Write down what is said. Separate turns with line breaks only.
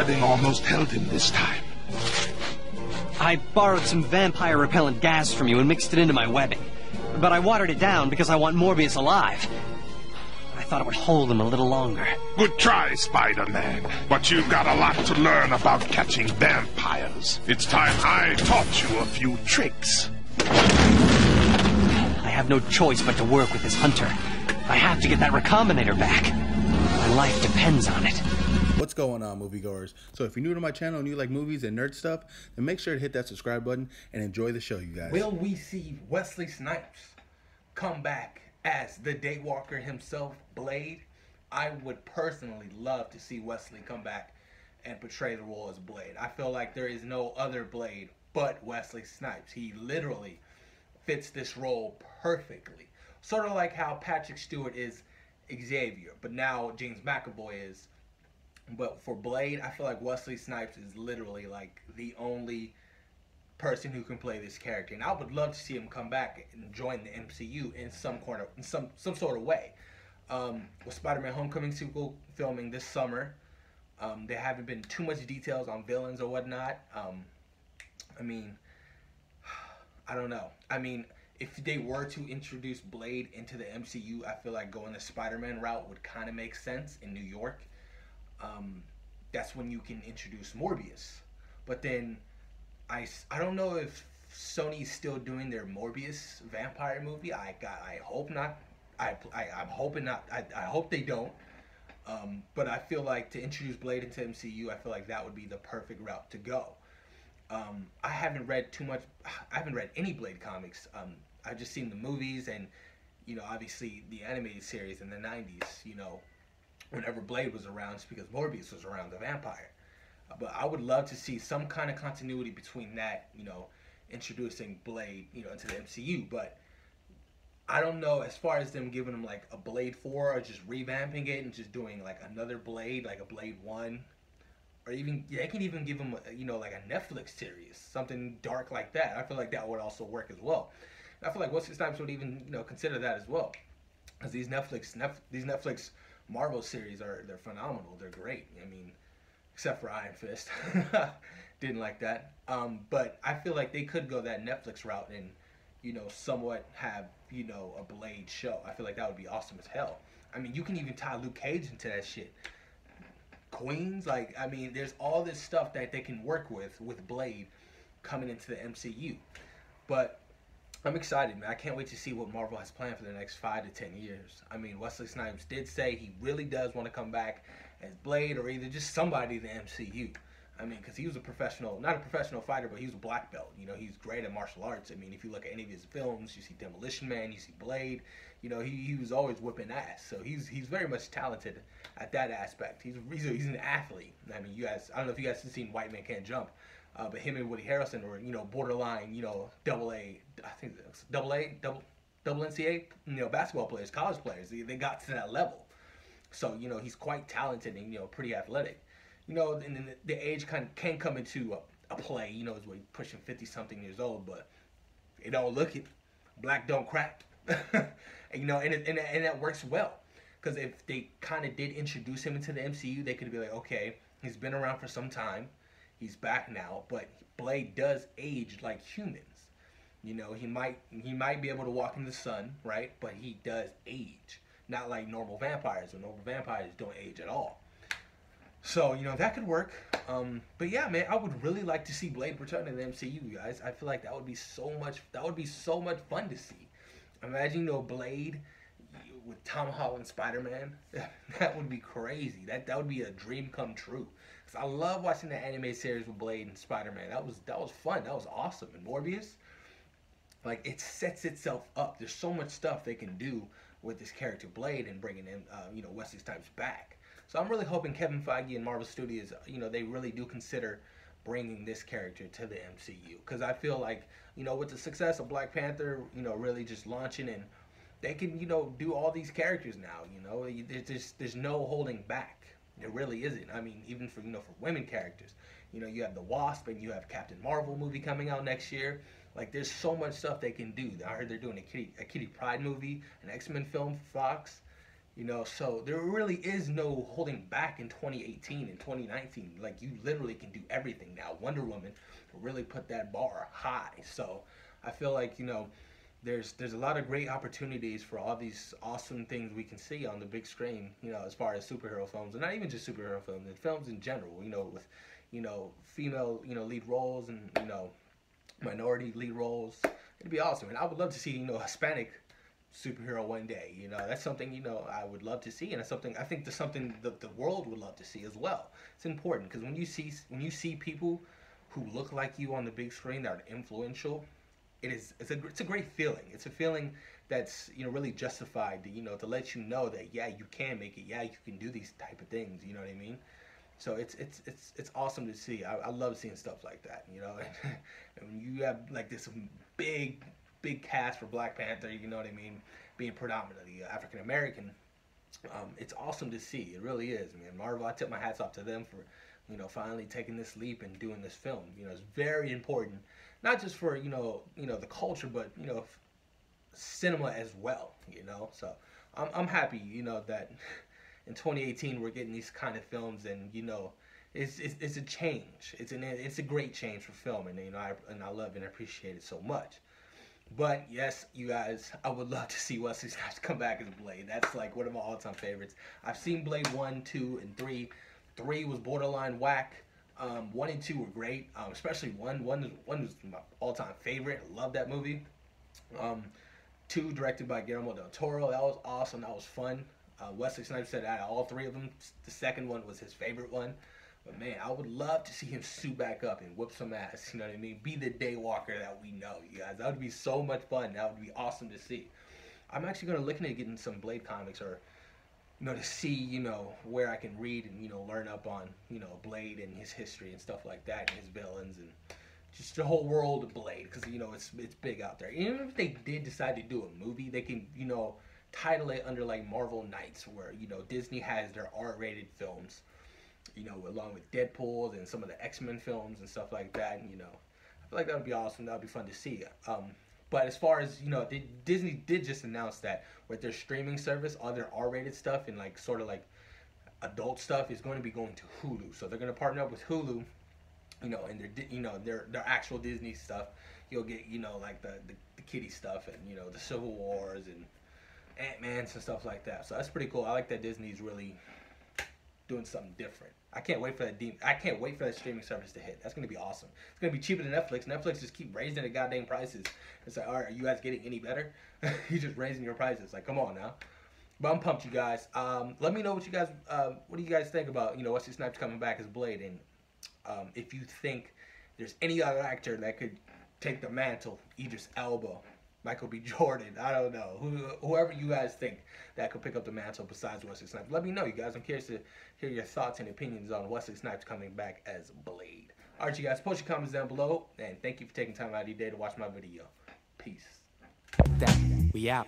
spreading almost held him this time.
I borrowed some vampire-repellent gas from you and mixed it into my webbing. But I watered it down because I want Morbius alive. I thought it would hold him a little longer.
Good try, Spider-Man. But you've got a lot to learn about catching vampires. It's time I taught you a few tricks.
I have no choice but to work with this hunter. I have to get that recombinator back. My life depends on it.
What's going on, moviegoers? So if you're new to my channel and you like movies and nerd stuff, then make sure to hit that subscribe button and enjoy the show, you guys.
Will we see Wesley Snipes come back as the Daywalker himself, Blade? I would personally love to see Wesley come back and portray the role as Blade. I feel like there is no other Blade but Wesley Snipes. He literally fits this role perfectly. Sort of like how Patrick Stewart is Xavier, but now James McAvoy is. But for Blade, I feel like Wesley Snipes is literally like the only person who can play this character, and I would love to see him come back and join the MCU in some sort of way. With Spider-Man: Homecoming sequel filming this summer, there haven't been too much details on villains or whatnot. I mean, I don't know. I mean, if they were to introduce Blade into the MCU, I feel like going the Spider-Man route would kind of make sense in New York. That's when you can introduce Morbius. But then I don't know if Sony's still doing their Morbius vampire movie. I hope not. I'm hoping not. I hope they don't. But I feel like to introduce Blade into MCU, I feel like that would be the perfect route to go. I haven't read too much. I haven't read any Blade comics. I've just seen the movies and, you know, obviously the animated series in the 90s, you know, whenever Blade was around, it's because Morbius was around, the vampire. But I would love to see some kind of continuity between that, you know, introducing Blade, you know, into the MCU. But I don't know, as far as them giving him like a Blade 4 or just revamping it and just doing like another Blade, like a Blade 1. Or even, they can even give him, you know, like a Netflix series, something dark like that. I feel like that would also work as well. And I feel like Wesley Snipes would even, you know, consider that as well. Because these Netflix Marvel series they're phenomenal. They're great. I mean, except for Iron Fist. Didn't like that. But I feel like they could go that Netflix route and, you know, somewhat have, you know, a Blade show. I feel like that would be awesome as hell. I mean, you can even tie Luke Cage into that shit. Queens, like, I mean, there's all this stuff that they can work with Blade coming into the MCU. But I'm excited, man. I can't wait to see what Marvel has planned for the next 5 to 10 years. I mean, Wesley Snipes did say he really does want to come back as Blade or either just somebody in the MCU. I mean, because he was a professional, not a professional fighter, but he was a black belt. You know, he's great at martial arts. I mean, if you look at any of his films, you see Demolition Man, you see Blade. You know, he was always whipping ass. So he's very much talented at that aspect. He's an athlete. I mean, you guys, I don't know if you guys have seen White Man Can't Jump. But him and Woody Harrelson were, you know, borderline, you know, double NCAA, you know, basketball players, college players. They got to that level. So, you know, he's quite talented and, you know, pretty athletic. You know, and then the age can come into a play, you know, is where he's pushing 50-something years old, but it don't look it. Black don't crack. And, you know, and that works well. Because if they kind of did introduce him into the MCU, they could be like, okay, he's been around for some time. He's back now, but Blade does age like humans. You know, he might be able to walk in the sun, right? But he does age, not like normal vampires. Normal vampires don't age at all. So, you know, that could work. But yeah, man, I would really like to see Blade return to the MCU, guys. I feel like that would be so much fun to see. Imagine, you know, Blade with Tom Holland Spider-Man. That would be crazy. That would be a dream come true. Cause I love watching the anime series with Blade and Spider-Man. That was fun. That was awesome. And Morbius, like, it sets itself up. There's so much stuff they can do with this character Blade and bringing in, you know, Wesley Snipes back. So I'm really hoping Kevin Feige and Marvel Studios, you know, they really do consider bringing this character to the MCU. Because I feel like, you know, with the success of Black Panther, you know, really just launching, and they can, you know, do all these characters now. You know, there's no holding back. There really isn't. I mean, even for, you know, for women characters, you know, you have the Wasp and you have Captain Marvel movie coming out next year. Like, there's so much stuff they can do. I heard they're doing a Kitty Pryde movie, an X-Men film for Fox. You know, so there really is no holding back in 2018 and 2019. Like, you literally can do everything now. Wonder Woman really put that bar high. So I feel like, you know, there's a lot of great opportunities for all these awesome things we can see on the big screen, you know, as far as superhero films, and not even just superhero films, and films in general, you know, with, you know, female, you know, lead roles, and, you know, minority lead roles. It'd be awesome. And I would love to see, you know, Hispanic superhero one day. You know, that's something, you know, I would love to see, and it's something, I think, that's something that the world would love to see as well. It's important, because when you see people who look like you on the big screen that are influential, it's a great feeling. It's a feeling that's, you know, really justified to, you know, to let you know that, yeah, you can make it, yeah, you can do these type of things, you know what I mean? So it's awesome to see. I love seeing stuff like that, you know. And when you have like this big cast for Black Panther, you know what I mean, being predominantly African American, it's awesome to see. It really is, man. Marvel, I tip my hats off to them for, you know, finally taking this leap and doing this film. You know, it's very important, not just for, you know, the culture, but, you know, cinema as well, you know. So I'm happy, you know, that in 2018 we're getting these kind of films, and, you know, it's a change. It's a great change for film, and, you know, I love and appreciate it so much. But yes, you guys, I would love to see Wesley Snipes come back as Blade. That's like one of my all-time favorites. I've seen Blade 1, 2, and 3. 3 was borderline whack. 1 and 2 were great, especially 1. 1 was my all-time favorite. I love that movie. 2, directed by Guillermo del Toro. That was awesome. That was fun. Wesley Snipes said out of all 3 of them, the second one was his favorite one. But man, I would love to see him suit back up and whoop some ass, you know what I mean? Be the Daywalker that we know, you guys. That would be so much fun. That would be awesome to see. I'm actually going to look into getting some Blade comics, or, you know, to see, you know, where I can read and, you know, learn up on, you know, Blade and his history and stuff like that, and his villains, and just the whole world of Blade, because, you know, it's big out there. Even if they did decide to do a movie, they can, you know, title it under, like, Marvel Knights, where, you know, Disney has their R-rated films, you know, along with Deadpool and some of the X-Men films and stuff like that. And, you know, I feel like that would be awesome. That would be fun to see. But as far as, you know, Disney did just announce that with their streaming service, all their R-rated stuff and, like, sort of like adult stuff is going to be going to Hulu. So they're going to partner up with Hulu, you know, and their actual Disney stuff. You'll get, you know, like the kiddie stuff, and, you know, the Civil Wars and Ant-Mans and stuff like that. So that's pretty cool. I like that Disney's really doing something different. I can't wait for that streaming service to hit. That's gonna be awesome. It's gonna be cheaper than Netflix. Netflix just keep raising the goddamn prices. It's like, all right, are you guys getting any better? You're just raising your prices. Like, come on now. But I'm pumped, you guys. Let me know what do you guys think about, you know, Wesley Snipes coming back as Blade, and if you think there's any other actor that could take the mantle, Idris Elba, Michael B. Jordan, I don't know. Whoever you guys think that could pick up the mantle besides Wesley Snipes. Let me know, you guys. I'm curious to hear your thoughts and opinions on Wesley Snipes coming back as Blade. Alright, you guys, post your comments down below, and thank you for taking time out of your day to watch my video. Peace.
We out.